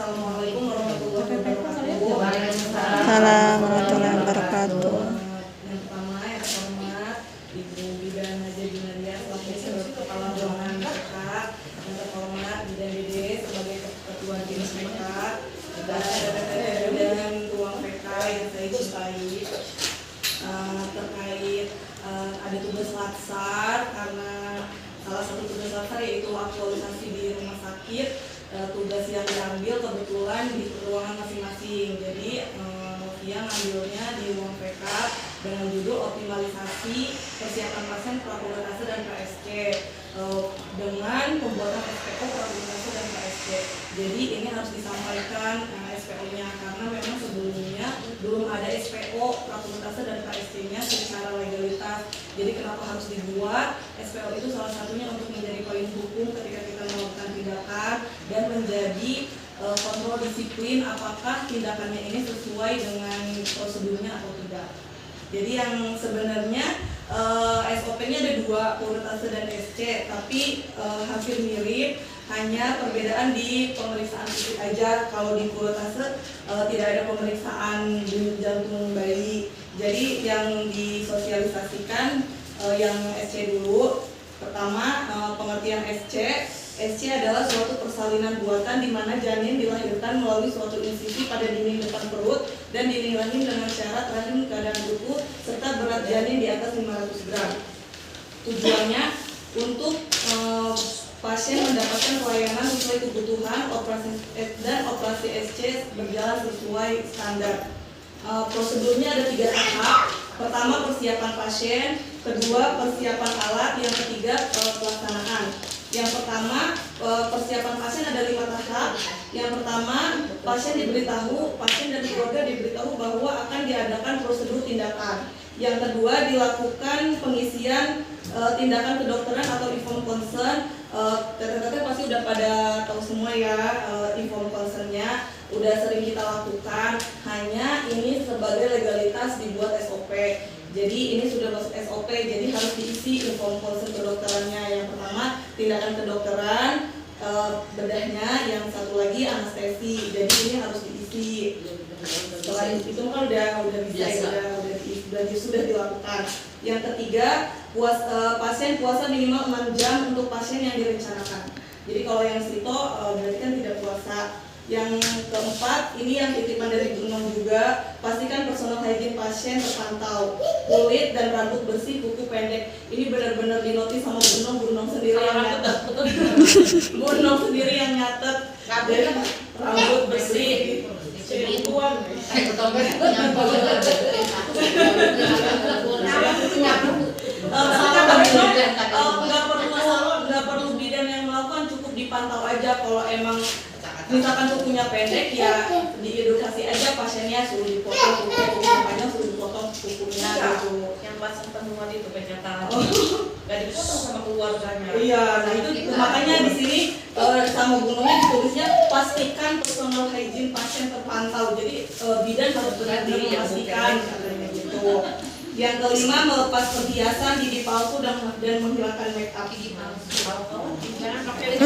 Assalamualaikum warahmatullahi wabarakatuh. Waalaikumsalam warahmatullahi wabarakatuh. Yang pertama, yang terhormat Ibu Bidan Haja Junadia selaku Kepala Ruangan PK, yang terhormat Bidan Dede sebagai Ketua Dinas PK, dan ruang PK yang saya cintai, terkait ada tugas latsar, karena salah satu tugas latsar yaitu aktualisasi di rumah sakit. Tugas yang diambil kebetulan di ruangan masing-masing, jadi Novia ngambilnya di ruang PK dengan judul optimalisasi persiapan pasien prakulinase dan KSC dengan pembuatan SPO prakulinase dan KSC. Jadi ini harus disampaikan SPO-nya karena memang sebelumnya belum ada SPO prakulinase dan KSC-nya secara legalitas. Jadi kenapa harus dibuat? SPO itu salah satunya untuk menjadi payung hukum ketika kita melakukan tindakan dan menjadi kontrol disiplin apakah tindakannya ini sesuai dengan prosedurnya atau tidak. Jadi yang sebenarnya SOP-nya ada dua, kulinase dan SC, tapi hampir mirip, hanya perbedaan di pemeriksaan fisik aja. Kalau di kulinase tidak ada pemeriksaan denyut jantung bayi. Jadi yang disosialisasikan yang SC dulu. Pertama, pengertian SC. SC adalah suatu persalinan buatan di mana janin dilahirkan melalui suatu insisi pada dinding depan perut dan dinding rahim dengan syarat rahim keadaan utuh serta berat janin di atas 500 gram. Tujuannya untuk pasien mendapatkan pelayanan sesuai kebutuhan dan operasi SC berjalan sesuai standar. Prosedurnya ada 3 tahap. Pertama, persiapan pasien, kedua persiapan alat, yang ketiga pelaksanaan. Yang pertama, persiapan pasien ada 5 tahap. Yang pertama, pasien dan keluarga diberitahu bahwa akan diadakan prosedur tindakan. Yang kedua, dilakukan pengisian tindakan kedokteran atau informed consent. Teteh-teteh pasti udah pada tahu semua ya, informed consent-nya udah sering kita lakukan. Hanya ini sebagai legalitas dibuat SOP. Jadi ini sudah masuk SOP, jadi harus diisi informed consent kedokterannya. Yang pertama, tindakan kedokteran, bedahnya, yang satu lagi anestesi. Jadi ini harus diisi. Setelah itu kan udah bisa, sudah dilakukan. Yang ketiga, pasien puasa minimal 6 jam untuk pasien yang direncanakan. Jadi kalau yang sito berarti kan tidak puasa. Yang keempat, ini yang titipan dari Bu Nom juga, pastikan personal hygiene pasien terpantau, kulit dan rambut bersih, kuku pendek. Ini benar-benar dinotis sama Bu Nom sendiri yang nyatet. Bu Nom sendiri yang nyatet. Jadi rambut bersih, kukuan. Nggak perlu bidan yang melakukan, cukup dipantau aja. Kalau emang misalkan kukunya pendek, ya diedukasi aja pasiennya, suruh dipotong kukunya panjang, suruh dipotong kukunya gitu. Yang pasang temuan itu kenyataan nggak dipotong sama keluarganya. Iya, nah itu makanya di sini sama gunungnya ditulisnya pastikan personal hygiene pasien terpantau. Jadi bidan harus benar-benar memastikan katanya gitu. Yang kelima, melepas perhiasan, gigi palsu dan menghilangkan make up. Gigi palsu. Jangan pakai itu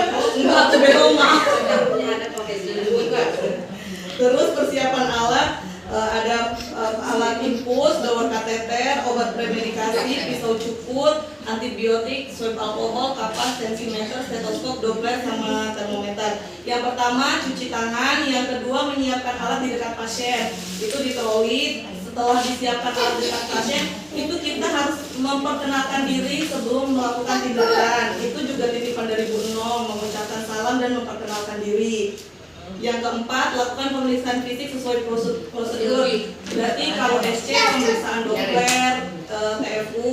kalau enggak tuh beroma. Terus persiapan alat, ada alat infus, gawar kateter, obat premedikasi, pisau cukur, antibiotik, swab alkohol, kapas, tensimeter, stetoskop, doppler, sama termometer. Yang pertama, cuci tangan. Yang kedua, menyiapkan alat di dekat pasien. Itu di troli. Setelah disiapkan alat di dekat pasien, itu kita harus memperkenalkan diri sebelum melakukan tindakan. Itu juga titipan dari Bu Nom, mengucapkan salam dan memperkenalkan diri. Yang keempat, lakukan pemeriksaan fisik sesuai prosedur. Berarti kalau SC, pemeriksaan Doppler, TFU,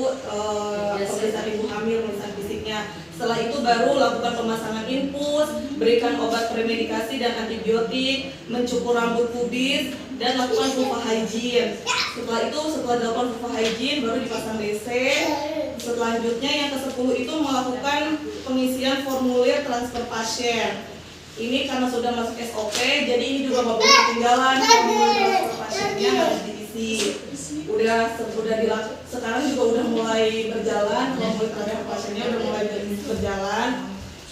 pemeriksaan ibu hamil, pemeriksaan fisiknya. Setelah itu baru lakukan pemasangan infus, berikan obat premedikasi dan antibiotik, mencukur rambut pubis, dan lakukan vulva hygiene. Setelah dilakukan vulva hygiene, baru dipasang DC. Selanjutnya yang ke-10 itu melakukan pengisian formulir transfer pasien. Ini karena sudah masuk SOP, jadi ini juga nggak boleh ketinggalan, formulir transfer pasiennya harus diisi. Sekarang juga udah mulai berjalan, formulir transfer pasiennya udah mulai berjalan.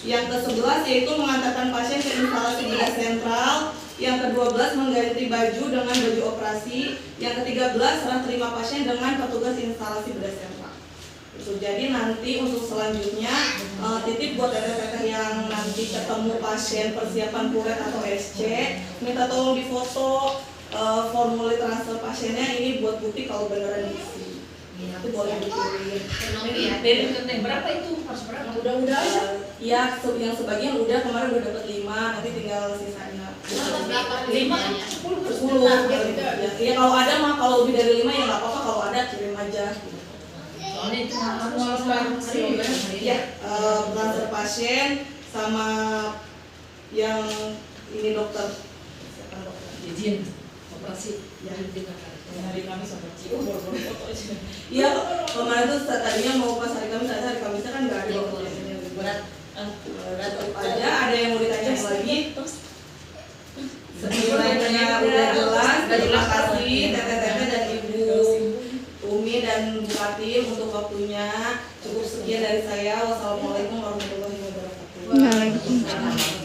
Yang ke-11 yaitu mengantarkan pasien ke instalasi bedah sentral. Yang ke-12 mengganti baju dengan baju operasi. Yang ke-13 serah terima pasien dengan petugas instalasi bedah sentral. Itu jadi nanti untuk selanjutnya titip buat teteh-teteh yang nanti ketemu pasien persiapan kuret atau SC, minta tolong difoto formulir transfer pasiennya ini buat bukti kalau beneran diisi. Nanti boleh dikirim. Dari keteng berapa itu harus berapa? Udah aja. Iya, yang sebagian udah kemarin udah dapat 5, nanti tinggal sisanya. 5, 10. Ya kalau ada mah kalau lebih dari 5 ya nggak apa-apa, kalau ada kirim aja. Soalnya itu harus Ya, transfer pasien sama yang ini dokter. Siapa dokter? izin operasi Ya. hari Kamis operasi. Baru foto aja. Iya, kemarin tuh tadinya mau pas hari Kamis, hari Kamisnya kan nggak ada dokter. Berat. Aja ada yang mau ditanya lagi. Sebenarnya udah jelas. Terima kasih teteh-teteh dan Ibu Umi dan Bu Katim untuk waktunya. Cukup sekian dari saya. Wassalamualaikum warahmatullahi wabarakatuh. Waalaikumsalam.